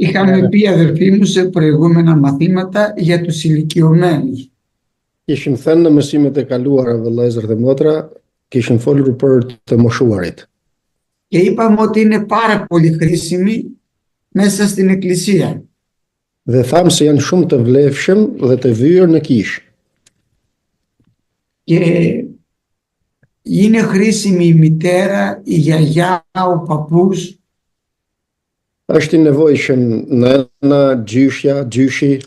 Είχαμε πει αδερφοί μου σε προηγούμενα μαθήματα για τους ηλικιωμένους. Kishim thënë në mësimet e kaluara vëllezër dhe motra, kishim folur për të moshuarit. Και είπαμε ότι είναι πάρα πολύ χρήσιμοι μέσα στην εκκλησία. Dhe thamë se janë shumë të vlefshëm dhe të vyer në kishë. Και είναι χρήσιμη η μητέρα, η γιαγιά, ο παππούς. Është i nevojshëm nëna, gjyshja, gjyshi.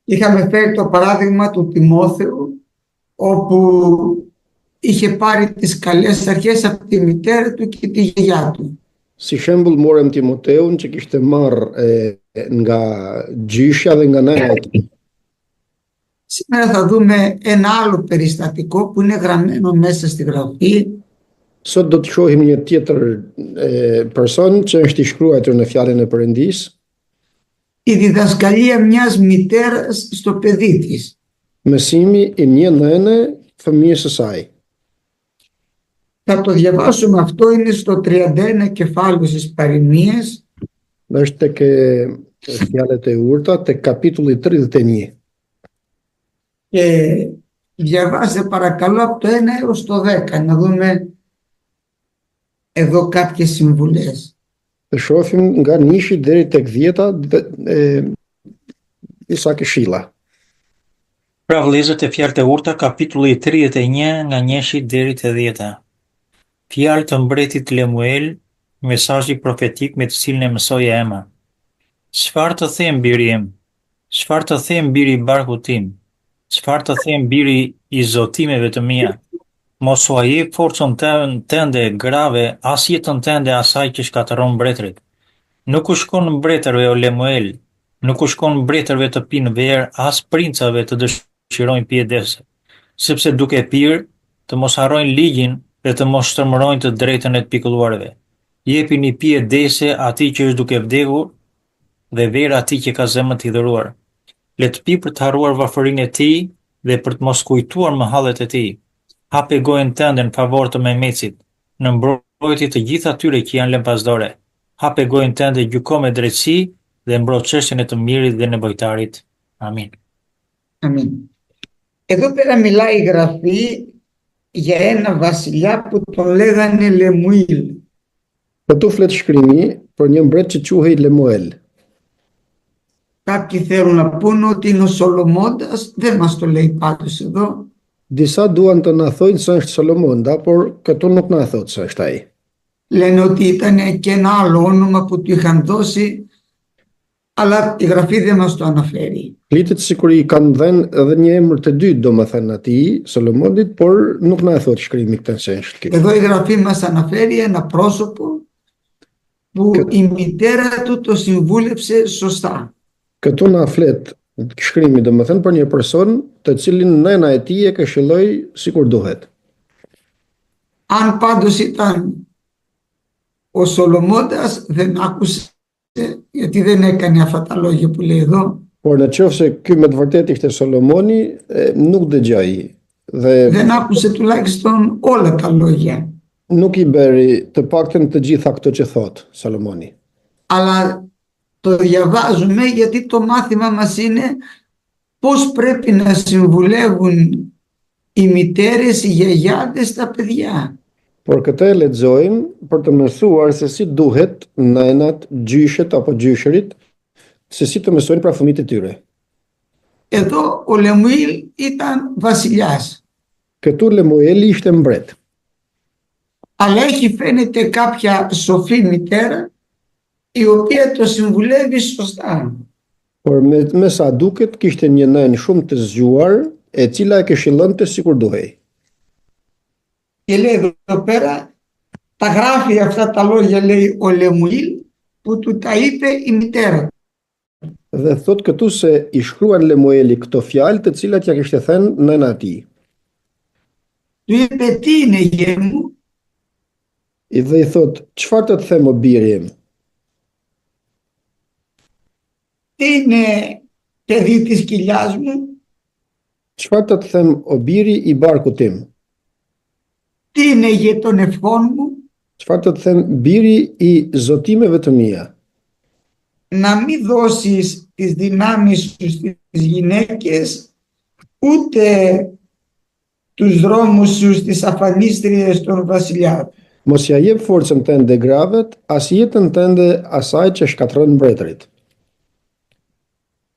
Είχαμε φέρει το παράδειγμα του Τιμόθεου, όπου είχε πάρει τις καλές αρχές από τη μητέρα του και τη γιαγιά του. Si shembull morëm Timoteun që kishte marrë nga gjyshja dhe nga nëna e tij. Σήμερα θα δούμε ένα άλλο περιστατικό που είναι γραμμένο μέσα στη Γραφή. Sot do të shohim një tjetër person që është i shkruar në fjalën e Perëndisë. Η διδασκαλία μιας μητέρας στο παιδί της. Mësimi i një nëne fëmijës së saj. Θα το διαβάσουμε αυτό, είναι στο 31 κεφάλαιο στις Παροιμίες. Është tek fjalët e urta tek kapitulli 31. Και διαβάστε παρακαλώ από το 1 έως το 10, να δούμε εδώ κάποιες συμβουλές. Të shohim nga 1 deri tek 10 disa këshilla. Pra vëllezër, të fjalët e urta, kapitulli 31 nga 1 deri te 10. Fjalë të mbretit Lemuel, mesazhi profetik me të cilin e mësoi Ema. Çfarë të them biri im? Çfarë të them biri i barkut tim? Çfarë të them biri i zotimeve të mia? Mos u ajep forcën tënde grave, as jetën tënde asaj që shkatëron mbretërit. Nuk u shkon mbretërve o Lemuel, nuk u shkon mbretërve të pinë verë, as princave të dëshirojnë pjedese, sepse duke pirë të mos harrojnë ligjin dhe të mos shtrëmërojnë të drejtën e të pikëlluarve. Jepini pjedese atij që është duke vdekur dhe verë atij që ka zemrën të hidhuruar. Le të pi për të harruar varfërinë e tij dhe për të mos kujtuar mëhallet e tij. Hape gojën tënde në favor të Mehmecit, në mbrojtje të gjithë atyre që janë lëmpazdore. Hape gojën tënde, gjyko me drejtësi dhe mbro çështjen e të mirit dhe nevojtarit. Amin. Αμήν. Εδώ πέρα μιλάει η Γραφή για ένα βασιλιά που τον λέγανε Λεμουήλ. Këtu flet shkrimi për një mbret që quhej Lemuel. Κάποιοι θέλουν να πούν ότι είναι ο Σολομώντας, δεν μας το λέει πάντως εδώ. Disa duan të na thojnë se është Solomonda, por këtu nuk na thotë se është ai. Λένε ότι ήταν και ένα άλλο όνομα που του είχαν δώσει, αλλά η Γραφή δεν μας το αναφέρει. Flitet sikur i kanë dhënë edhe një emër të dytë domethënë atij Solomonit, por nuk na e thotë shkrimi këtë se është ky. Εδώ η Γραφή μας αναφέρει ένα πρόσωπο που η μητέρα του το συμβούλεψε σωστά. Këtu na flet shkrimi domethënë për një person të cilin nëna e tij e këshilloi sikur duhet. Αν πάντως ήταν ο Σολομώντας δεν άκουσε, γιατί δεν έκανε αυτά τα λόγια που λέει εδώ. Por në qoftë se ky me të vërtetë ishte Solomoni, nuk dëgjoi dhe Δεν άκουσε τουλάχιστον όλα τα λόγια. nuk i bëri të paktën të gjitha këto që thot Solomoni. Αλλά το διαβάζουμε γιατί το μάθημα μας είναι πώς πρέπει να συμβουλεύουν οι μητέρες, οι γιαγιάδες τα παιδιά. Por këtë e lexojmë për të mësuar se si duhet nënat, gjyshet apo gjyshërit, se si të mësojnë pra fëmijët e tyre. Εδώ ο Λεμουήλ ήταν βασιλιάς. Këtu Lemueli ishte mbret. Αλλά έχει φαίνεται κάποια σοφή μητέρα η οποία το συμβουλεύει σωστά. Por me sa duket kishte një nënë shumë të zgjuar, e cila e këshillonte sikur duhej. Και λέει εδώ πέρα, τα γράφει αυτά τα λόγια, λέει ο Λεμουήλ, που του τα είπε η μητέρα. Dhe thot këtu se i shkruan Lemueli këto fjalë të cilat ja kishte thënë nëna e tij. Του είπε, τι είναι γέ μου? Dhe i thot, çfarë të them o biri im? Τι είναι παιδί της κοιλιάς μου? Çfarë të them o biri i barkut tim? Τι είναι γε των ευχών μου? Çfarë të them biri i zotimeve të mia? να μην δώσεις τις δυνάμεις σου στις γυναίκες, ούτε τους δρόμους σου στις αφανίστριες των βασιλιάδων. Mos ja jep forcën tënde gravet, as jetën tënde asaj që shkatërron mbretërit.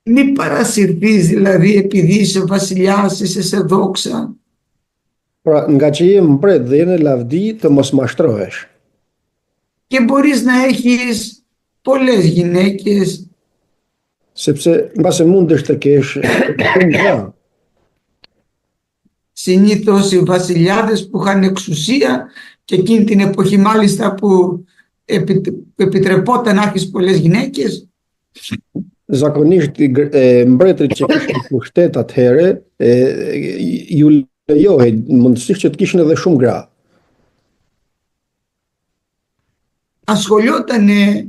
Μη παρασυρθείς δηλαδή επειδή είσαι βασιλιάς, είσαι σε δόξα. Pra, nga që je mbret dhe je në lavdi, të mos mashtrohesh. Και μπορείς να έχεις πολλές γυναίκες, Sepse mbase mundesh të kesh shumë gra. συνήθως οι βασιλιάδες που είχαν εξουσία και εκείνη την εποχή μάλιστα που επιτρεπόταν να έχεις πολλές γυναίκες, Zakonisht mbretërit që kishin pushtet atëherë, ju lejohej mundësisht që të kishin edhe shumë gra. ασχολιότανε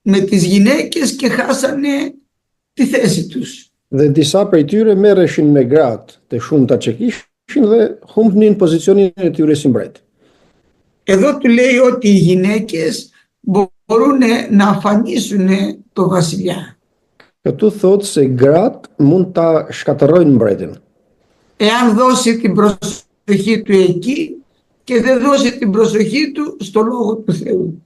με τις γυναίκες και χάσανε τη θέση τους. Dhe disa prej tyre merreshin me gratë të shumta që kishin dhe humbnin pozicionin e tyre si mbret. Εδώ του λέει ότι οι γυναίκες μπορούν να αφανίσουν το βασιλιά. Këtu thotë se gratë mund ta shkatërrojnë mbretin. Εάν δώσει την προσοχή του εκεί και δεν δώσει την προσοχή του στο λόγο του Θεού.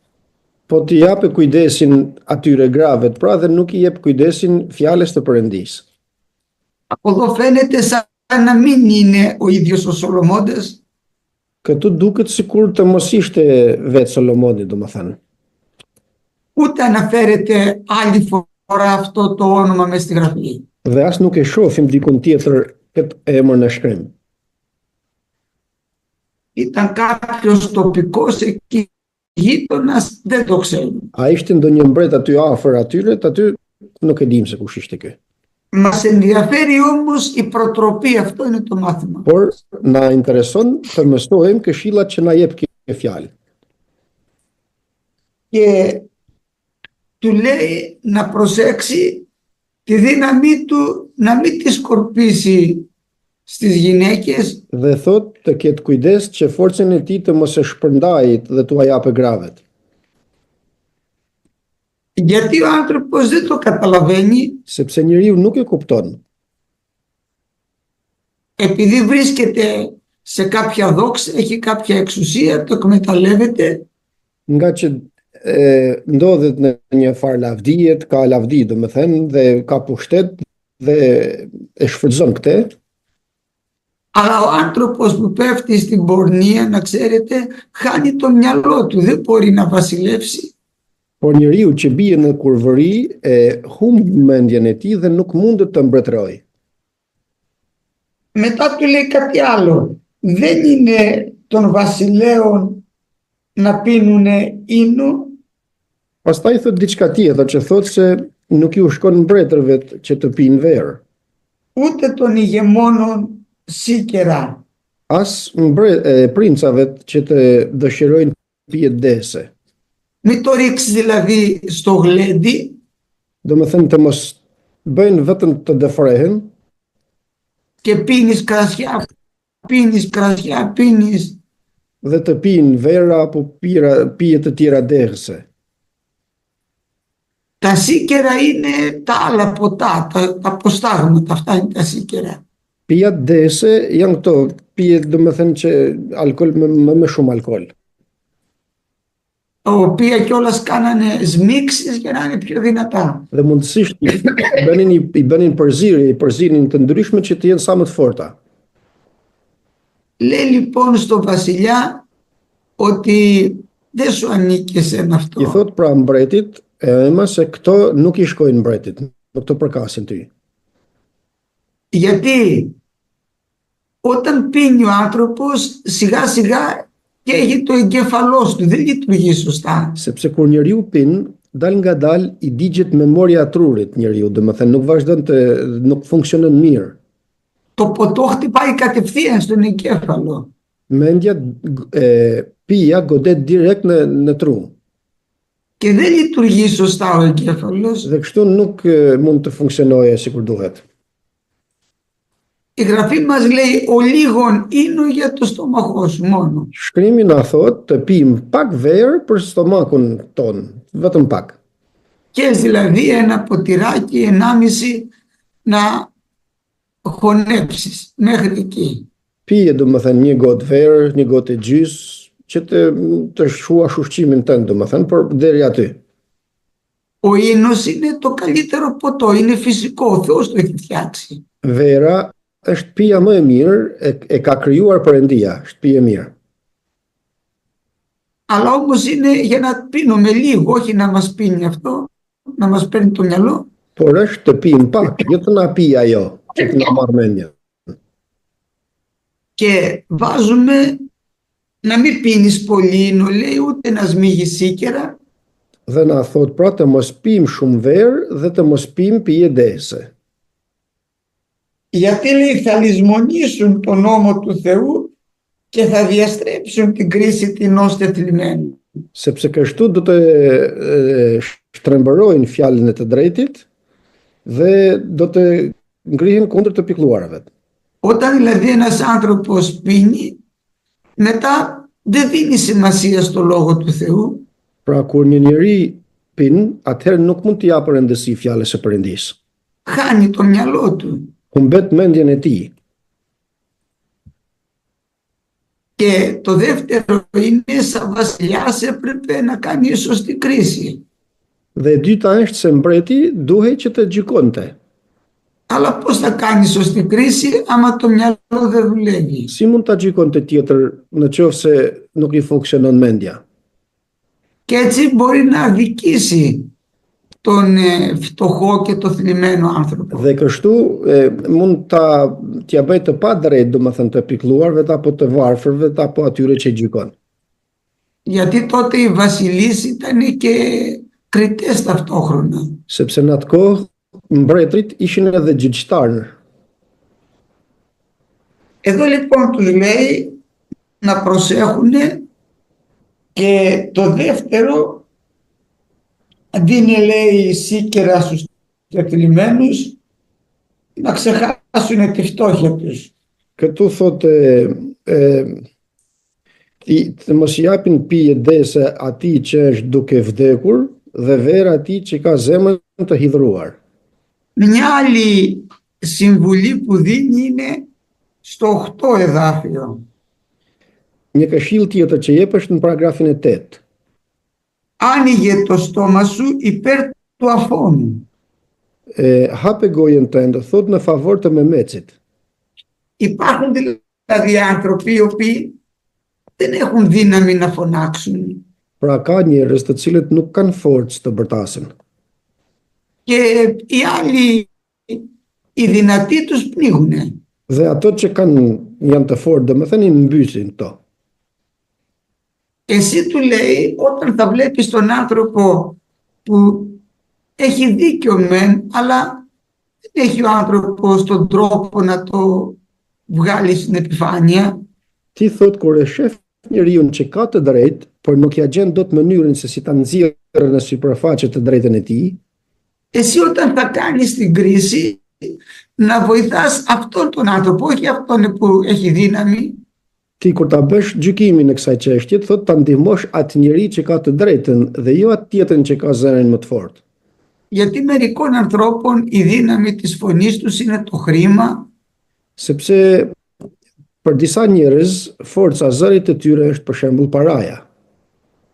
Po t'i japë kujdesin atyre gravet, pra dhe nuk i jep kujdesin fjalës të Perëndisë. Από εδώ φαίνεται σαν να μην είναι ο ίδιος ο Σολομώντας, Këtu duket sikur të mos ishte vetë Solomoni, domethënë. ούτε αναφέρεται άλλη φορά αυτό το όνομα μες στη Γραφή. Dhe as nuk e shohim dikun tjetër këtë emër në shkrim. Ήταν κάποιος τοπικός εκεί γείτονας, δεν το ξέρουμε. A ishte ndonjë mbret aty afër atyre, aty nuk e dim se kush ishte ky. Μας ενδιαφέρει όμως η προτροπή, αυτό είναι το μάθημα. Por na intereson të mësojmë këshillat që na jep kjo fjalë. Και του λέει να προσέξει τη δύναμή του, να μην τη σκορπίσει στις γυναίκες, Dhe thot të ketë kujdes që forcën e tij të mos e shpërndajë dhe t'u japë gravet. γιατί ο άνθρωπος δεν το καταλαβαίνει, Sepse njeriu nuk e kupton. επειδή βρίσκεται σε κάποια δόξα, έχει κάποια εξουσία, το εκμεταλλεύεται Nga që ndodhet në një farë lavdije, ka lavdi domethënë dhe ka pushtet dhe e shfrytëzon këtë. αλλά ο άνθρωπος που πέφτει στην πορνεία, να ξέρετε, χάνει το μυαλό του, δεν μπορεί να βασιλεύσει. Por njeriu që bie në kurvëri e humb mendjen e tij dhe nuk mundet të mbretërojë. Μετά του λέει κάτι άλλο, δεν είναι των βασιλέων να πίνουνε ίνο, Pastaj thot diçka tjetër që thotë se nuk ju shkon mbretërve që të pinë verë. ούτε των ηγεμόνων σίκερα. As princave që të dëshirojnë pijet dese. Μην το ρίξεις δηλαδή στο γλέντι, Domethënë të mos bëjnë vetëm të dëfrehen και πίνεις κρασιά, πίνεις. dhe të pinë vera apo pije të tjera dehëse. Τα σίκερα είναι τα άλλα ποτά, τα αποστάγματα, αυτά είναι τα σίκερα. Pijat dese janë këto pije domethënë që alkool me shumë alkool. Τα οποία κιόλας κάνανε σμίξεις για να είναι πιο δυνατά. Dhe mundësisht i bënin përzirjen të ndryshme që të jenë sa më të forta. Λέει λοιπόν στο βασιλιά ότι δεν σου ανήκει εσένα I αυτό. thot pra mbretit, ema se këto nuk i shkojnë mbretit, nuk të përkasin ty. Γιατί όταν πίνει ο άνθρωπος, σιγά σιγά καίγει το εγκέφαλός του, δεν λειτουργεί σωστά. Sepse kur njeriu pin, dal nga dal i digjet memoria e trurit njeriu, domethënë nuk vazhdon nuk funksionon mirë. Το ποτό χτυπάει κατευθείαν στον εγκέφαλο. Mendja pija godet direkt në tru. Και δεν λειτουργεί σωστά ο εγκέφαλος. Dhe kështu nuk mund të funksionojë sikur duhet. Η Γραφή μας λέει ο λίγον ίνο για το στόμαχό σου μόνο. Shkrimi na thot të pim pak verë për stomakun ton, vetëm pak. κες δηλαδή ένα ποτηράκι 1,5 να χωνέψεις μέχρι εκεί. Pije domethënë një gotë verë, një gotë e gjys, që të shuash ushqimin tënd domethënë, por deri aty. Ο ίνος είναι το καλύτερο ποτό, είναι φυσικό, ο Θεός το έχει φτιάξει. Vera është pija më e mirë, e ka krijuar Perëndia, është pije mirë. Αλλά όμως είναι για να πίνουμε λίγο, όχι να μας πίνει αυτό, να μας παίρνει το μυαλό. Por është të pijmë pak, jo të na pijë ajo, që të na marrë mendja. Και βάζουμε να μην πίνεις πολύ, λέει, ούτε να σμίγεις σίκερα. Dhe na thot pra të mos pijmë shumë verë dhe të mos pijmë pije dese. Γιατί λέει θα λησμονήσουν τον νόμο του Θεού και θα διαστρέψουν την κρίση την ώστε θλιμμένη. Sepse kështu do të shtrembërojnë fjalën e të drejtit dhe do të ngrihen kundër të pikëlluarave. Όταν δηλαδή ένας άνθρωπος πίνει, μετά δεν δίνει σημασία στο λόγο του Θεού. Pra kur një njeri pin, atëherë nuk mund t'i japë rëndësi fjalës së Perëndisë. Χάνει το μυαλό του. Humbet mendjen e tij. Και το δεύτερο είναι σαν βασιλιάς έπρεπε να κάνει σωστή κρίση. Dhe e dyta është se mbreti duhej që të gjykonte. Αλλά πώς θα κάνει σωστή κρίση άμα το μυαλό δεν δουλεύει. Si mund ta gjykonte tjetër në qoftë se nuk i funksionon mendja? Και έτσι μπορεί να αδικήσει τον φτωχό και το θλιμμένο άνθρωπο. Dhe kështu mund t'ja bëj të padrejtë, domethënë të pikëlluarve apo të varfërve apo atyre që gjykon. Γιατί τότε οι βασιλείς ήταν και κριτές ταυτόχρονα. Sepse në atë kohë mbretërit ishin edhe gjyqtarë. Εδώ λοιπόν τους λέει να προσέχουν και το δεύτερο δίνει λέει σίκερα στους τεθλιμμένους να ξεχάσουν τη φτώχεια τους. Këtu thotë të mos japin pije dese atij që është duke vdekur dhe verë atij që ka zemrën të hidhruar. Μια άλλη συμβουλή που δίνει είναι στο 8 εδάφιο. Një këshill tjetër që jep është në paragrafin e 8. Άνοιγε το στόμα σου υπέρ του αφώνου. Hape gojën tënde, thot në favor të Mehmetsit. Υπάρχουν δηλαδή άνθρωποι οι οποίοι δεν έχουν δύναμη να φωνάξουν. Pra ka njerëz të cilët nuk kanë forcë të bërtasin. Και οι άλλοι, οι δυνατοί τους πνίγουνε. Dhe ato që janë të fortë, domethënë i mbysin këto. Εσύ του λέει, όταν θα βλέπεις τον άνθρωπο που έχει δίκιο μεν, αλλά δεν έχει ο άνθρωπος τον τρόπο να το βγάλει στην επιφάνεια. Ti thot kur e shef njeriu që ka të drejtë, por nuk ja gjen dot mënyrën se si ta nxjerrë në sipërfaqe të drejtën e tij. Εσύ όταν θα κάνεις την κρίση, να βοηθάς αυτόν τον άνθρωπο, όχι αυτόν που έχει δύναμη. Ti kur ta bësh gjykimin e kësaj çështje, thot ta ndihmosh atë njeri që ka të drejtën dhe jo atë tjetrin që ka zërin më të fortë. Γιατί μερικών ανθρώπων η δύναμη της φωνής τους είναι το χρήμα. Sepse për disa njerëz forca zërit të tyre është për shembull paraja.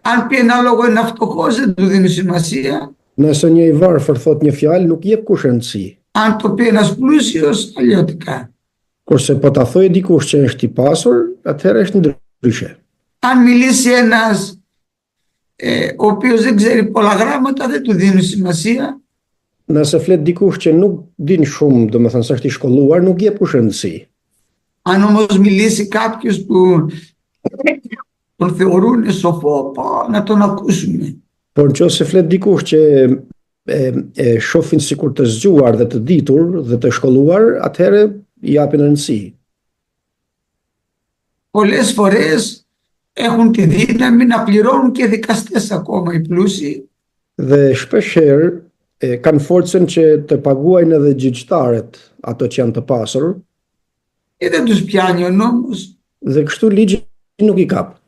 Αν πει ένα λόγο είναι φτωχός, δεν του δίνει σημασία. Nëse një i varfër thot një fjalë, nuk jep kush rëndësi. Αν το πει ένας πλούσιος, αλλιώτικα. Kurse po ta thojë dikush që është i pasur, atëherë është ndryshe. Αν μιλήσει ένας ο οποίος δεν ξέρει πολλά γράμματα, δεν του δίνει σημασία. Nëse flet dikush që nuk din shumë, domethënë se është i shkolluar, nuk jep kush rëndësi. Αν όμως μιλήσει κάποιος που τον θεωρούν σοφό, να τον ακούσουμε. Por nëse flet dikush që e shohin sikur të zgjuar dhe të ditur dhe të shkolluar, atëherë i japin rëndësi. Πολλές φορές έχουν τη δύναμη να πληρώνουν και δικαστές ακόμα οι πλούσιοι. Dhe shpeshherë kanë forcën që të paguajnë edhe gjyqtarët ato që janë të pasur. Και δεν τους πιάνει ο νόμος. Dhe kështu ligji nuk i kap.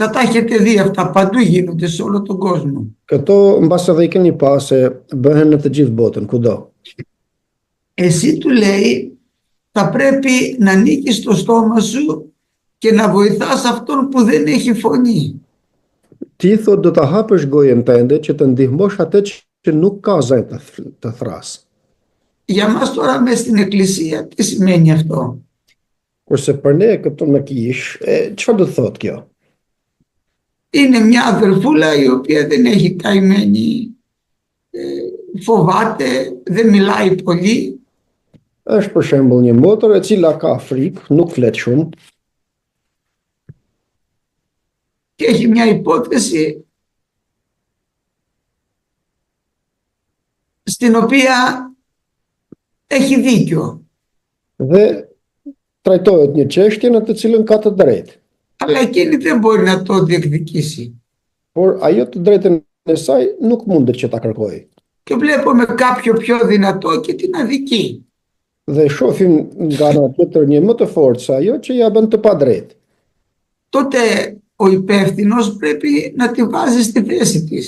Θα τα έχετε δει αυτά, παντού γίνονται σε όλο τον κόσμο. Këto mbas edhe i keni pa se bëhen në të gjithë botën, kudo. Εσύ του λέει, θα πρέπει να ανοίξεις το στόμα σου και να βοηθάς αυτόν που δεν έχει φωνή. Ti thot do ta hapësh gojën tënde që të ndihmosh atë që nuk ka zë të thrasë. Για μας τώρα μες στην εκκλησία, τι σημαίνει αυτό? Kurse për ne këtu në kish, çfarë do të thotë kjo? Είναι μια αδερφούλα η οποία δεν έχει καημένη, φοβάται, δεν μιλάει πολύ. Është për shembull një motër e cila ka frikë, nuk flet shumë, Και έχει μια υπόθεση στην οποία έχει δίκιο. dhe trajtohet një çështje në të cilën ka të drejtë. Αλλά εκείνη δεν μπορεί να το διεκδικήσει. Por ajo të drejtën e saj nuk mundet që ta kërkojë. Και βλέπουμε κάποιο πιο δυνατό και την αδικεί. Dhe shohim nga ana tjetër një më të fortë se ajo që ja bën të padrejtë. Τότε ο υπεύθυνος πρέπει να τη βάζει στη θέση της.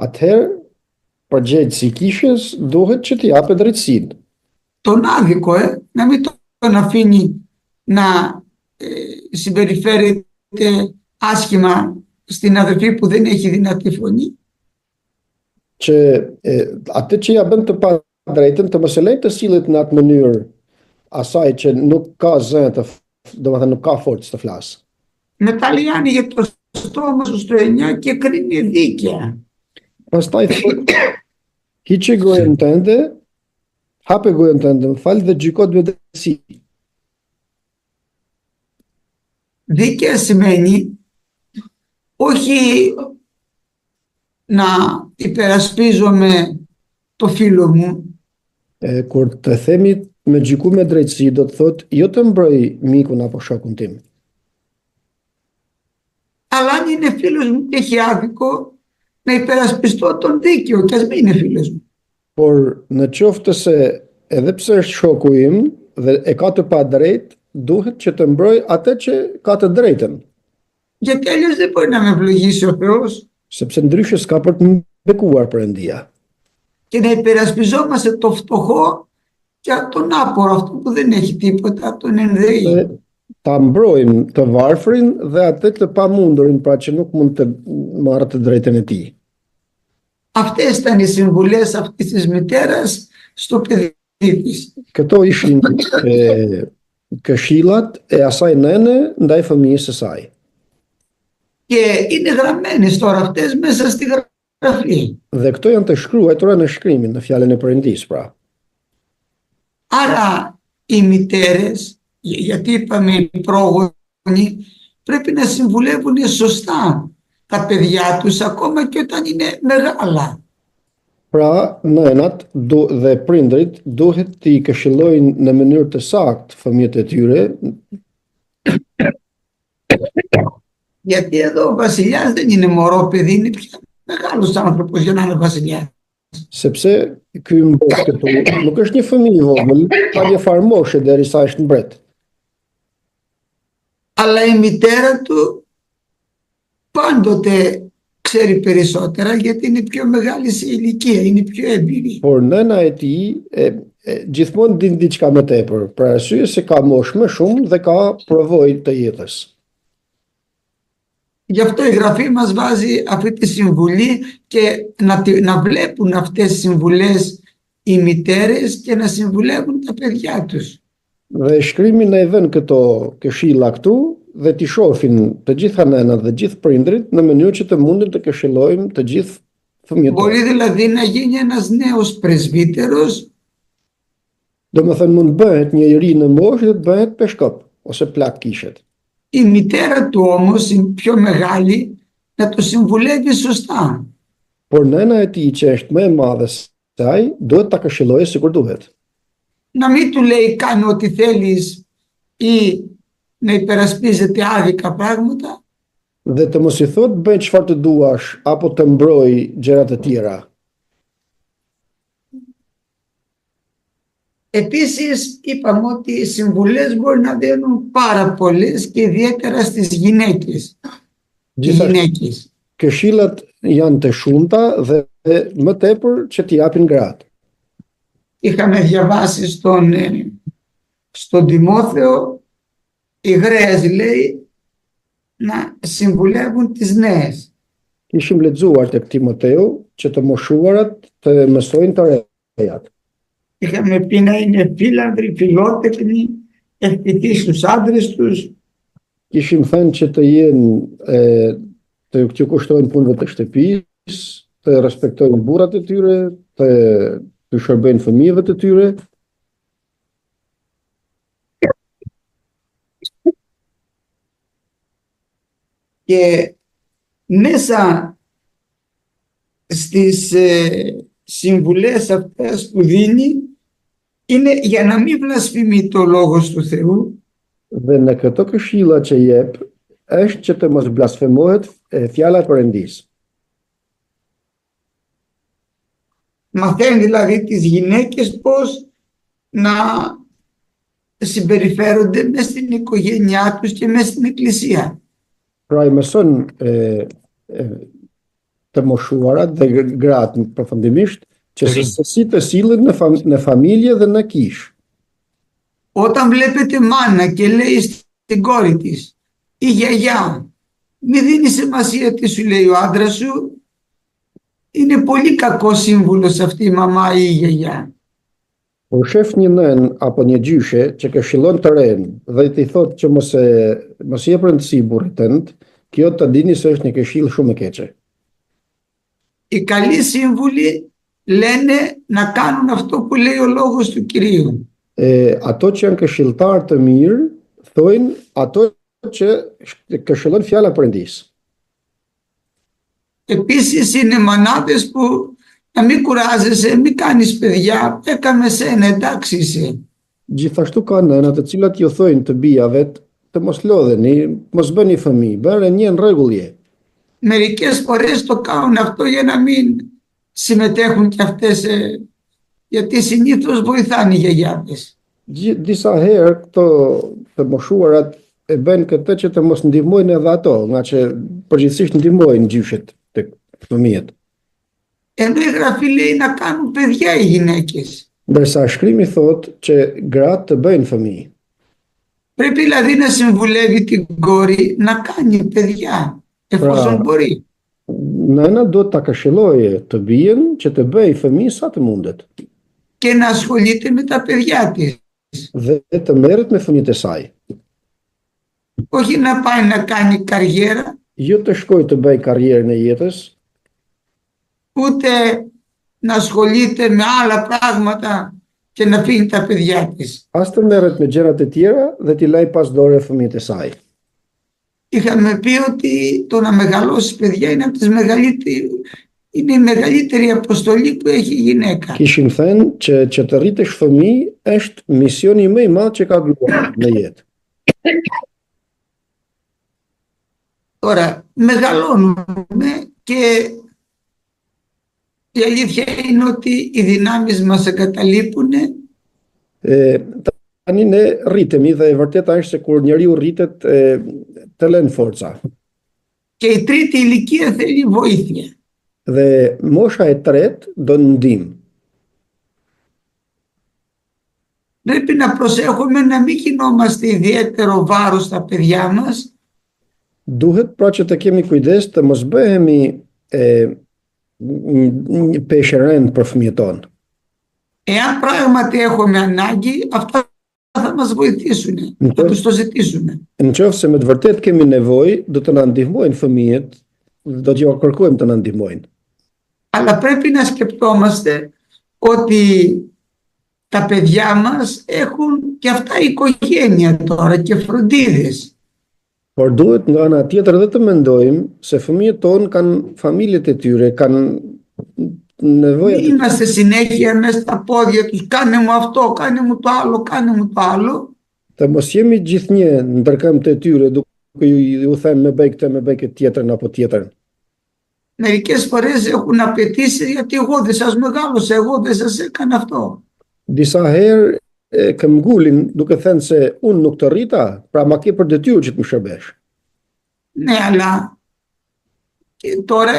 Atëherë, përgjegjësi i kishës duhet që t'i japë drejtësinë. Τον άδικο, να μην τον αφήνει να συμπεριφέρεται άσχημα στην αδερφή που δεν έχει δυνατή φωνή. Që atë që ja bën të padrejtën të mos e lejë të sillet në atë mënyrë asaj që nuk ka zë të, domethënë nuk ka forcë të flasë. Μετά λέει άνοιγε το στόμα σου στο 9 και κρίνει δίκαια. Pastaj thotë, hiqe gojën tënde, hape gojën tënde, më fal dhe gjyko me drejtësi. Δίκαια σημαίνει όχι να υπερασπίζομαι το φίλο μου, Kur të themi me gjyku me drejtësi, do të thotë jo të mbroj mikun apo shokun tim. αλλά αν είναι φίλος μου και έχει άδικο, να υπερασπιστώ τον δίκαιο και ας μην είναι φίλος μου. Por në qoftë se edhe pse është shoku im dhe e ka të padrejtë, duhet që të mbroj atë që ka të drejtën, Γιατί αλλιώς δεν μπορεί να με ευλογήσει ο Θεός. sepse ndryshe s'ka për të bekuar Perëndia. Και να υπερασπιζόμαστε το φτωχό και τον άπορο, αυτό που δεν έχει τίποτα, τον ενδεή. Dhe ta mbrojmë të varfrin dhe atë të pamundurin, pra që nuk mund të marrë të drejtën e tij. Αυτές ήταν οι συμβουλές αυτής της μητέρας στο παιδί της. Këto ishin këshillat e asaj nene ndaj fëmijës së saj. Και είναι γραμμένες τώρα αυτές μέσα στη γραφή. Dhe këto janë të shkruara në shkrimin, në fjalën e Perëndisë, pra. Άρα οι μητέρες, γιατί είπαμε οι πρόγονοι, πρέπει να συμβουλεύουν σωστά τα παιδιά τους ακόμα και όταν είναι μεγάλα. Pra, nënat dhe prindrit duhet t'i këshillojnë në mënyrë të saktë fëmijët e tyre, Γιατί εδώ ο βασιλιάς δεν είναι μωρό παιδί, είναι πια μεγάλος άνθρωπος για να είναι βασιλιάς. sepse ky mbret këtu nuk është një fëmijë i vogël, ka një farë moshe derisa është mbret. Αλλά η μητέρα του πάντοτε ξέρει περισσότερα γιατί είναι πιο μεγάλη σε ηλικία, είναι πιο έμπειρη. Por nëna e tij gjithmonë din diçka më tepër, për arsye se ka moshë më shumë dhe ka provojë të jetës. Γι' αυτό η Γραφή μας βάζει αυτή τη συμβουλή και να βλέπουν αυτές τις συμβουλές οι μητέρες και να συμβουλεύουν τα παιδιά τους. Dhe shkrimi na i vën këto këshilla këtu dhe t'i shohin të gjitha nënat dhe gjithë prindrit në mënyrë që të mundin të këshillojmë të gjithë fëmijët. Μπορεί δηλαδή να γίνει ένας νέος πρεσβύτερος. Domethënë mund bëhet një i ri në moshë dhe të bëhet peshkop ose plak kishet. Η μητέρα του όμως, η πιο μεγάλη, να το συμβουλεύει σωστά. Por nëna e tij që është më e madhe se ai, duhet ta këshillojë sikur duhet. Να μην του λέει κάνει ό,τι θέλεις ή να υπερασπίζεται άδικα πράγματα. Dhe të mos i thotë bëj çfarë të duash apo të mbroj gjëra të tjera. Επίσης είπαμε ότι οι συμβουλές μπορεί να δίνουν πάρα πολλές και ιδιαίτερα στις γυναίκες. οι γυναίκες. Këshillat janë të shumta dhe më tepër që t'i japin gratë. Είχαμε διαβάσει στον Τιμόθεο, οι γραίες λέει να συμβουλεύουν τις νέες. Ishim lexuar tek Timoteu që të moshuarat të mësojnë të rejat. Είχαμε πει να είναι φίλανδροι, φιλότεχνοι, ευτυχείς στους άντρες τους. Kishim thënë që të jenë të kushtojnë punëve të shtëpisë, të respektojnë burrat e tyre, të shërbejnë fëmijëve të tyre. Και μέσα στις συμβουλές αυτές που δίνει είναι για να μην βλασφημεί το λόγος του Θεού. Dhe në këto këshilla që jep, është që të mos blasfemohet fjala e Perëndisë. Μαθαίνει δηλαδή τις γυναίκες πώς να συμπεριφέρονται μέσα στην οικογένειά τους και μέσα στην εκκλησία. Pra i mëson të moshuarat dhe gratë përfundimisht që si të sillen në familje dhe në kishë. Όταν βλέπετε μάνα και λέει στην κόρη της, η γιαγιά, μη δίνει σημασία τι σου λέει ο άντρας σου, είναι πολύ κακό σύμβουλος αυτή η μαμά ή η γιαγιά. Kur shef një nën apo një gjyshe që këshillon të renë dhe t'i thotë që mos jep rëndësi burrit tënd, kjo të dini se është një këshill shumë e keqe. Οι καλοί σύμβουλοι λένε να κάνουν αυτό που λέει ο λόγος του Κυρίου. Ato që janë këshilltar të mirë thojnë ato që këshillon fjala e Perëndisë. Επίσης είναι μανάδες που να μην κουράζεσαι, μην κάνεις παιδιά, έκαμε σένα, εντάξει είσαι. Gjithashtu ka nëna të cilat ju thojnë të bijave të mos lodheni, mos bëni fëmijë, bëre një në rregull je. Μερικές φορές το κάνουν αυτό για να μην συμμετέχουν και αυτές, γιατί συνήθως βοηθάνε οι γιαγιάδες. Disa herë këto të moshuarat e bëjnë këtë që të mos ndihmojnë edhe ato, nga që përgjithsisht ndihmojnë gjyshet tek fëmijët. Ενώ η Γραφή λέει να κάνουν παιδιά οι γυναίκες. Ndërsa shkrimi thotë që gratë të bëjnë fëmijë. Πρέπει δηλαδή να συμβουλεύει την κόρη να κάνει παιδιά, εφόσον μπορεί. Nëna do ta këshillojë të bijën që të bëjë fëmijë sa të mundet. Και να ασχολείται με τα παιδιά της. Dhe të merret me fëmijët e saj. Όχι να πάει να κάνει καριέρα. Jo të shkojë të bëjë karrierën e jetës. Ούτε να ασχολείται με άλλα πράγματα και να αφήνει τα παιδιά της. As të merret me gjërat e tjera dhe t'i laj pas dore fëmijët e saj. Είχαμε πει ότι το να μεγαλώσει παιδιά είναι από τις είναι η μεγαλύτερη αποστολή που έχει η γυναίκα. Kishim thënë që të rritesh fëmijë është misioni më i madh që ka dërguar në jetë. Τώρα μεγαλώνουμε και η αλήθεια είναι ότι οι δυνάμεις μας εγκαταλείπουν. Tani ne rritemi dhe e vërteta është se kur njeriu rritet të lën forca. Και η τρίτη ηλικία θέλει βοήθεια. Dhe mosha e tretë do ndihmë. Πρέπει να προσέχουμε να μην γινόμαστε ιδιαίτερο βάρος στα παιδιά μας. Duhet pra që të kemi kujdes të mos bëhemi peshërend për fëmijët tonë. Εάν πράγματι έχουμε ανάγκη, αυτά θα μας βοηθήσουν, θα τους το ζητήσουν. Në qoftë se me të vërtet kemi nevojë, do të na ndihmojnë fëmijët, do t'ju kërkojmë të na ndihmojnë. Αλλά πρέπει να σκεπτόμαστε ότι τα παιδιά μας έχουν και αυτά οικογένεια τώρα και φροντίδες. Por duhet nga ana tjetër dhe të mendojmë se fëmijët tonë kanë familjet e tyre, kanë nevojat. Μην είμαστε συνέχεια μέσα στα πόδια τους, κάνε μου αυτό, κάνε μου το άλλο, κάνε μου το άλλο. Të mos jemi gjithnjë ndërkëmbët e tyre duke ju thënë me bëj këtë, me bëj këtë tjetrën apo tjetrën. Μερικές φορές έχουν απαιτήσεις γιατί εγώ δεν σας μεγάλωσα, εγώ δεν σας έκανα αυτό. Disa herë këmbgulin duke thënë se unë nuk të rrita, pra ma ke për detyrë që të më shërbesh. Ναι, αλλά Και τώρα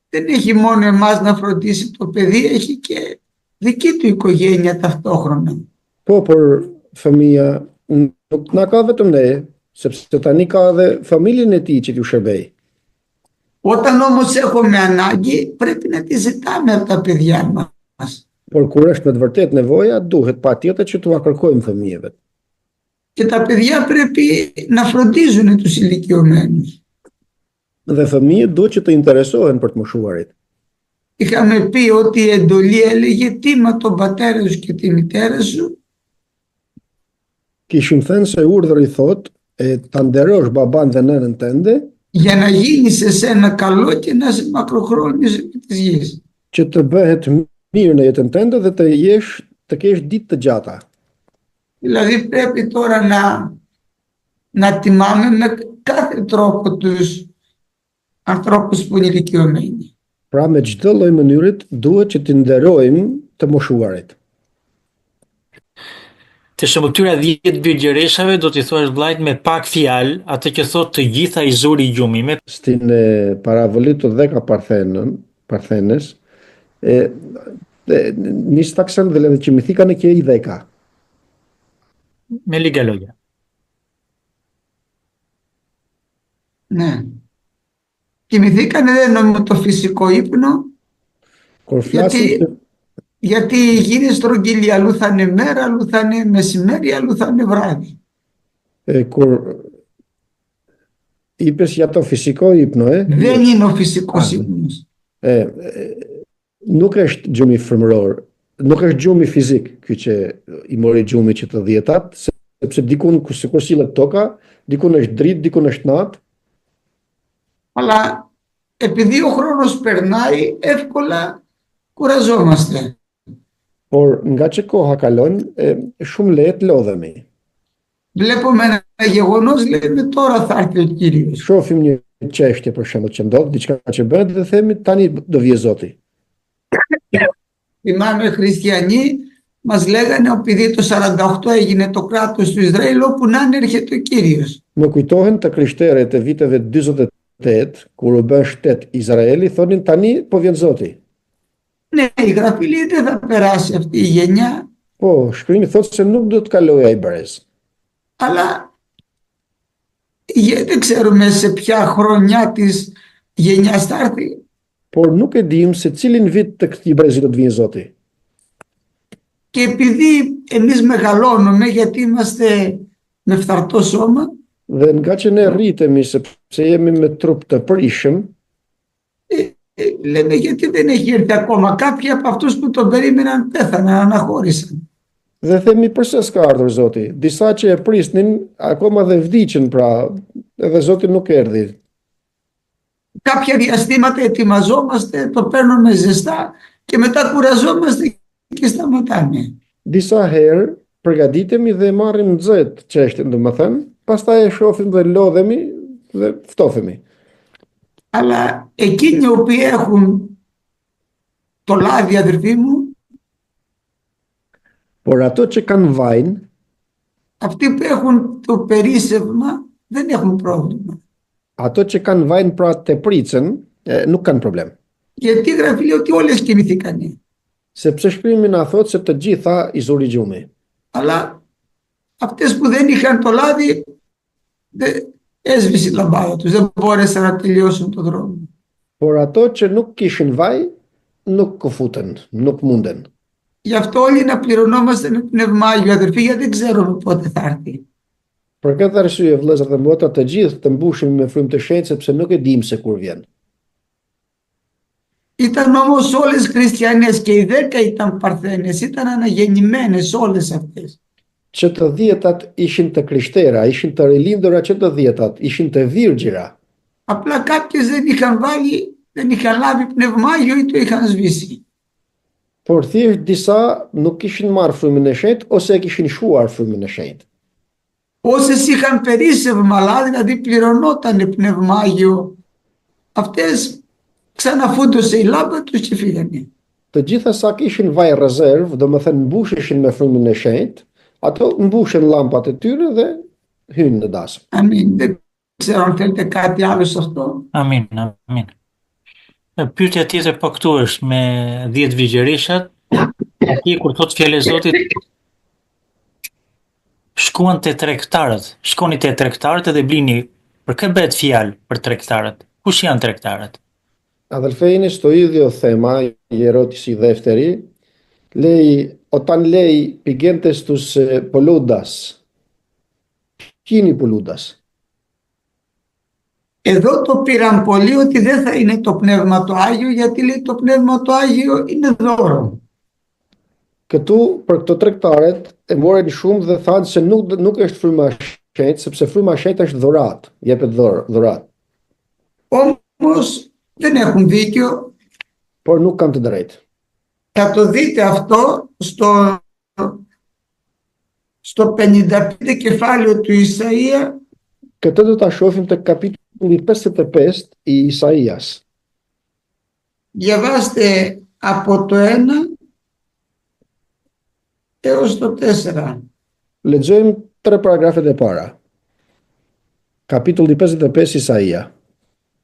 δεν έχει μόνο εμάς να φροντίσει το παιδί, έχει και δική του οικογένεια ταυτόχρονα. Po, por fëmia nuk na ka vetëm ne, sepse tani ka edhe familjen e tij që t'ju shërbej. Όταν όμως έχουμε ανάγκη, πρέπει να τη ζητάμε από τα παιδιά μας. Por kur është me të vërtet nevoja, duhet patjetër që t'u kërkojmë fëmijëve. Και τα παιδιά πρέπει να φροντίζουν τους ηλικιωμένους. Dhe fëmijët duhet që të interesohen për të moshuarit. Είχαμε πει ότι η εντολή έλεγε τίμα τον πατέρα σου και τη μητέρα σου. Kishim thënë se urdhri thotë ta nderosh baban dhe nënën tënde για να γίνει σε σένα καλό και να είσαι μακροχρόνιος επί της γης. që të bëhet mirë në jetën tënde dhe të kesh ditë të gjata. Δηλαδή πρέπει τώρα να τιμάμε με κάθε τρόπο τους ανθρώπους που είναι ηλικιωμένοι. Pra me çdo lloj mënyrit duhet që të nderojmë të moshuarit. Të shëmbëtyra 10 birgjereshave do t'i thuash vllajt me pak fjalë atë që thot të gjitha i zuri gjumi. Στην παραβολή των 10 παρθένες νίσταξαν, δηλαδή κοιμηθήκανε και οι 10. Με λίγα λόγια. Ναι. Κοιμηθήκανε, δεν εννοούμε το φυσικό ύπνο, γιατί οι γύρες στρογγυλοί, αλλού θα είναι μέρα, αλλού θα είναι μεσημέρι, αλλού θα είναι βράδυ. Kur είπες για το φυσικό ύπνο, δεν είναι ο φυσικός ύπνος. Nuk është gjumi frymëror, nuk është gjumi fizik ky që i mori gjumi që të 10-tat, sepse dikun sikur sillet toka, dikun është dritë, dikun është natë. Αλλά επειδή ο χρόνος περνάει, εύκολα κουραζόμαστε. Por nga që koha kalon, shumë lehtë lodhemi. Βλέπουμε ένα γεγονός, λέμε τώρα θα έρθει ο Κύριος. Shohim një çështje për shembull që ndodh, diçka që bëhet dhe themi tani do vije Zoti. Θυμάμαι χριστιανοί μας λέγανε επειδή το 48 έγινε το κράτος του Ισραήλ, όπου να είναι έρχεται ο Κύριος. Më kujtohen të krishterët e viteve 48, kur u bën shtet Izraeli, thonin tani po vjen Zoti. Ναι, η Γραφή λέει δεν θα περάσει αυτή η γενιά. Po, shkrimi thotë se nuk do të kalojë ai brez. Αλλά δεν ξέρουμε σε ποια χρονιά της γενιάς θα έρθει. Por nuk e dim se cilin vit të këtij brezi do të vijë Zoti. Και επειδή εμείς μεγαλώνουμε, γιατί είμαστε με φθαρτό σώμα, Dhe nga që ne rritemi sepse jemi me trup të prishëm, λέμε γιατί δεν έχει έρθει ακόμα. Κάποιοι από αυτούς που τον περίμεναν πέθαναν, αναχώρησαν. dhe themi pse s'ka ardhur Zoti. Disa që e prisnin akoma dhe vdiqën, pra edhe Zoti nuk erdhi. Κάποια διαστήματα ετοιμαζόμαστε, το παίρνουμε ζεστά και μετά κουραζόμαστε και σταματάμε. Disa herë përgatitemi dhe marrim nxehtë çështjen, domethënë, pastaj e shohim dhe lodhemi dhe ftofemi. Αλλά εκείνοι οι οποίοι έχουν το λάδι, αδερφοί μου, Por ato që kanë vajin, αυτοί που έχουν το περίσσευμα δεν έχουν πρόβλημα. ato që kanë vajin pra tepricën, nuk kanë problem. Γιατί η Γραφή λέει ότι όλες κοιμηθήκανε. Sepse shkrimi na thotë se të gjitha i zuri gjumi. Αλλά αυτές που δεν είχαν το λάδι, έσβησε η λαμπάδα τους, δεν μπόρεσαν να τελειώσουν τον δρόμο. Por ato që nuk kishin vaj, nuk kufuten, nuk munden. Γι' αυτό όλοι να πληρωνόμαστε με πνεύμα Άγιο, αδερφοί, γιατί δεν ξέρουμε πότε θα έρθει. Për këtë arsye, vëllezër dhe motra, të gjithë të mbushim me frymë të shenjtë sepse nuk e dim se kur vjen. Ήταν όμως όλες χριστιανές και οι 10 ήταν παρθένες, ήταν αναγεννημένες όλες αυτές. Që të 10-tat ishin të krishtera, ishin të rilindura që të 10-tat, ishin të virgjira. Απλά κάποιες δεν είχαν λάβει πνεύμα Άγιο ή το είχαν σβήσει. Por thjesht disa nuk kishin marrë frymën e shenjtë ose e kishin shuar frymën e shenjtë. Όσες είχαν περίσσευμα, δηλαδή πληρωνόταν πνεύμα Άγιο, αυτές ξαναφούντωσε η λάμπα τους και φύγανε. Të gjitha sa kishin vaj rezervë, domethënë mbusheshin me frymën e shenjtë, ato mbushen llampat e tyre dhe hynë në dasëm. Amin. ξέρω αν θέλετε κάτι άλλο σε αυτό. Amin, amin. Pyetja tjetër po këtu është me 10 vigjerishat, atje kur thot fjala e Zotit, shkuan te tregtarët, shkoni te tregtarët edhe blini. Për kë bëhet fjalë për tregtarët? Kush janë tregtarët? Αδελφέ, είναι στο ίδιο θέμα, η ερώτηση δεύτερη. Λέει, όταν λέει πηγαίνετε στους πουλούντας, ποιοι είναι οι πουλούντας? Εδώ το πήραν πολύ ότι δεν θα είναι το Πνεύμα το Άγιο, γιατί λέει το Πνεύμα το Άγιο είναι δώρο. Këtu, për këto tregtarët, e morën shumë dhe thanë se nuk është fryma e shenjtë, sepse fryma e shenjtë është dhurat, jepet dhurat. Όμως δεν έχουν δίκιο. Por nuk kanë të drejtë. Θα το δείτε αυτό στο 55 κεφάλαιο του Ισαΐα. Këtë do ta shohim tek kapitulli 55 i Isaias. Διαβάστε από το 1 έως το 4. Lexojmë 3 paragrafet e para. Kapitulli 55 Isaia.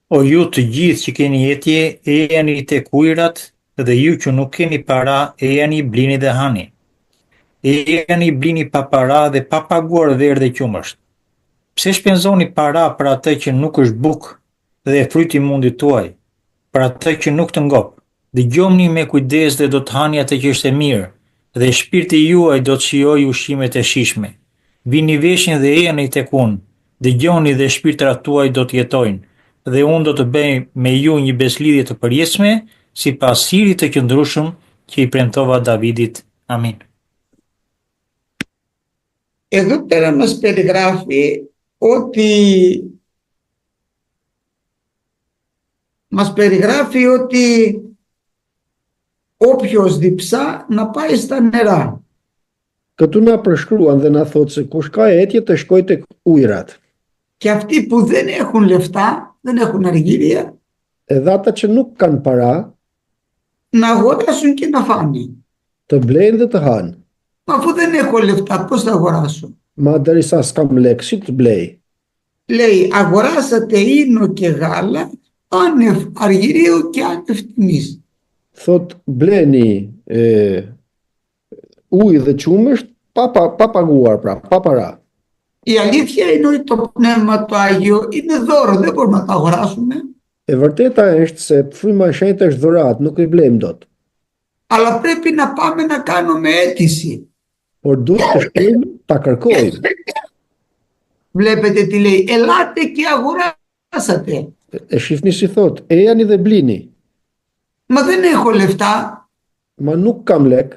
O ju të gjithë që keni jetje, ejani tek ujërat, dhe ju që nuk keni para, ejani blini dhe hani. Ejani blini pa para dhe pa paguar verë dhe qumësht. Pse shpenzoni para për atë që nuk është bukë dhe fryti i mundit tuaj, për atë që nuk të ngop? Dëgjoni me kujdes dhe do të hani atë që është e mirë, dhe shpirti juaj do të shijojë ushqimet e shijshme. Vini veshin dhe ejani tek unë, dëgjoni dhe shpirtrat tuaj do të jetojnë, dhe unë do të bëj me ju një beslidhje të përjetshme, sipas hirit të qëndrueshëm që i premtova Davidit. Amin. Εδώ πέρα μας περιγράφει ότι όποιος διψά να πάει στα νερά. Këtu na përshkruan dhe na thotë se kush ka etje të shkojë tek ujërat. Και αυτοί που δεν έχουν λεφτά, δεν έχουν αργύρια, Edhe ata që nuk kanë para, να αγοράσουν και να φάνε. të blejnë dhe të hanë. Μα αφού δεν έχω λεφτά, πώς θα αγοράσω? Ma derisa s'kam lek, si të blej? Λέει, αγοράσατε ίνο και γάλα, άνευ αργυρίου και άνευ τιμής. Thot bleni ujë dhe qumësht pa paguar, pra, pa para. Η αλήθεια είναι ότι το Πνεύμα το Άγιο είναι δώρο, δεν μπορούμε να το αγοράσουμε. E vërteta është se fryma e shenjtë është dhurat, nuk i blejmë dot. Αλλά πρέπει να πάμε να κάνουμε αίτηση. Por duhet të shkojmë ta kërkojmë. Βλέπετε τι λέει, ελάτε και αγοράσατε. E shifni si thot, ejani dhe blini. Μα δεν έχω λεφτά. Ma nuk kam lek,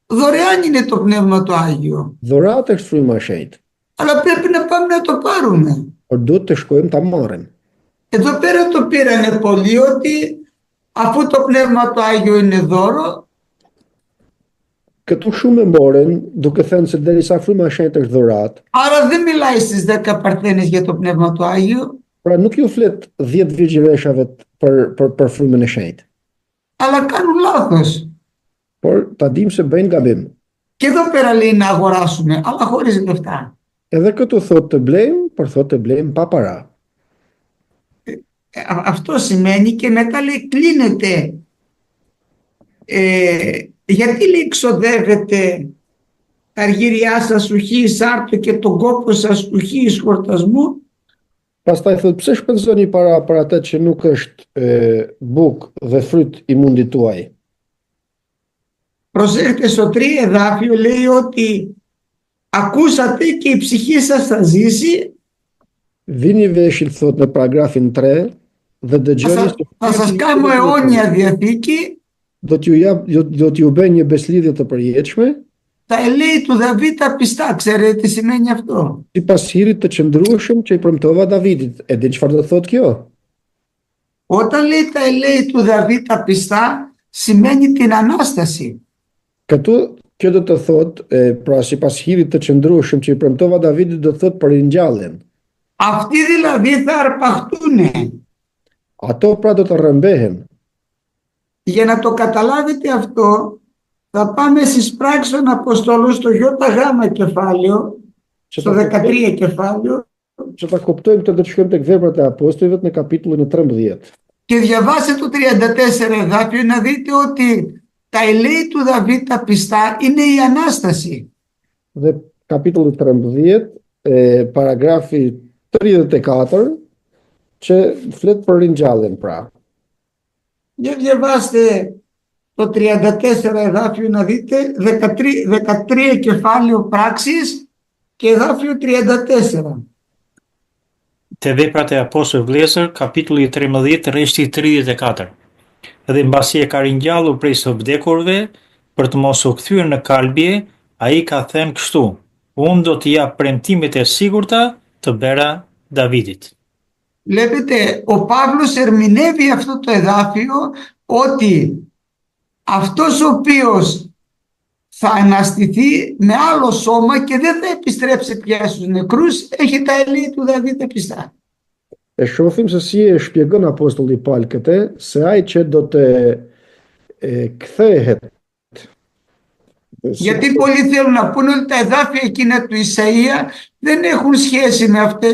Δωρεάν είναι το Πνεύμα το Άγιο. dhurat është fryma e shenjtë. Αλλά πρέπει να πάμε να το πάρουμε. Por duhet të shkojmë ta marrim. Εδώ πέρα το πήρανε πολύ ότι αφού το Πνεύμα το Άγιο είναι δώρο, Këtu shumë e morën, duke thënë se derisa fryma e shenjtë është dhurat, άρα δεν μιλάει στις 10 παρθένες για το Πνεύμα το Άγιο, pra nuk ju flet 10 vigjereshave për frymën e shenjtë. αλλά κάνουν λάθος. Por ta dim se bëjnë gabim. Και εδώ πέρα λέει να αγοράσουμε, αλλά χωρίς λεφτά. Edhe këtu thot të blejmë, por thot të blejmë pa para. Αυτό σημαίνει και μετά λέει κλείνεται. Γιατί λέει ξοδεύετε τα αργύριά σας ουχή εις άρτο και τον κόπο σας ουχή εις χορτασμού? Pastaj thot, pse shpenzoni para për atë që nuk është bukë dhe fryt i mundit tuaj? Προσέχετε, στο 3 εδάφιο λέει ότι ακούσατε και η ψυχή σας θα ζήσει. Vini veshit, thot në paragrafin 3, dhe dëgjoni se Θα σας κάνω αιώνια διαθήκη. do t'ju bëj një beslidhje të përjetshme, Τα ελέη του Δαβίδ τα πιστά. Ξέρετε τι σημαίνει αυτό? sipas hirit të qëndrueshëm që i premtova Davidit. E din çfarë do thotë kjo? Όταν λέει τα ελέη του Δαβίδ τα πιστά, σημαίνει την Ανάσταση. Këtu kjo do të thotë, pra sipas hirit të qëndrueshëm që i premtova Davidit, do të thotë për ringjalljen. Αυτοί δηλαδή θα αρπαχτούνε. Ato pra do të rrëmbehen. Για να το καταλάβετε αυτό, θα πάμε στις πράξεις των Αποστόλων στο ΙΓ κεφάλαιο, στο 13 κεφάλαιο, që ta kuptojmë këtë, do të shkojmë tek Veprat e Apostujve në kapitullin e 13. Και διαβάστε το 34 εδάφιο να δείτε ότι τα ελέη του Δαβίδ τα πιστά είναι η Ανάσταση. Dhe kapitulli 13, paragrafi 34, që flet për ringjalljen pra. Για διαβάστε το 34 εδάφιο να δείτε 13 κεφάλαιο πράξεις και εδάφιο 34. Te Veprat e Apostujve vëllezër, kapitulli 13, rreshti 34. Dhe mbasi e ka ringjallur prej së vdekurve, për të mos u kthyer në kalbje, ai ka thënë kështu: unë do t'i jap premtimet e sigurta të bera Davidit. Βλέπετε, ο Παύλος ερμηνεύει αυτό το εδάφιο ότι αυτός ο οποίος θα αναστηθεί με άλλο σώμα και δεν θα επιστρέψει πια στους νεκρούς, έχει τα ελέη του Δαβίδ πιστά. E shohim se si e shpjegon apostulli Paul këtë, se ai që do të kthehet. Γιατί πολλοί θέλουν να πούνε ότι τα εδάφια εκείνα του Ισαΐα δεν έχουν σχέση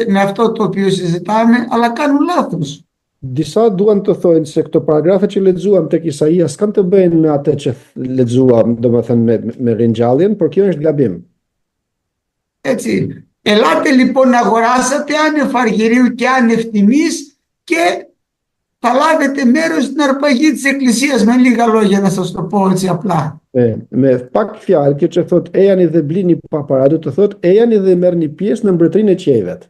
με αυτό το οποίο συζητάμε, αλλά κάνουν λάθος. Disa duan të thojnë se këto paragrafe që lexuam tek Isaia s'kan të bëjnë me atë që lexuam, domethënë me ringjalljen, por kjo është gabim. Έτσι. Ελάτε λοιπόν να αγοράσετε άνευ αργυρίου και άνευ τιμής και θα λάβετε μέρος στην αρπαγή της Εκκλησίας, με λίγα λόγια να σας το πω έτσι απλά. Me pak fjalë, kjo që thot ejani dhe blini pa para, do të thot ejani dhe merrni pjesë në mbretërinë e qiejvet.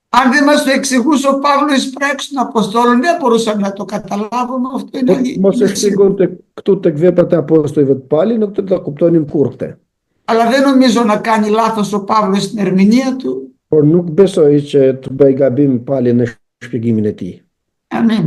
Αν δεν μας το εξηγούσε ο Παύλος εις πράξεις των Αποστόλων, δεν μπορούσαμε να το καταλάβουμε. Αυτό είναι Mos e shpjegon këtu tek Veprat e Apostujve të Pali, nuk të ta kuptonim kurrë këtë. Αλλά δεν νομίζω να κάνει λάθος ο Παύλος στην ερμηνεία του. Por nuk besoj që të bëj gabim Pali në shpjegimin e tij. Αμήν.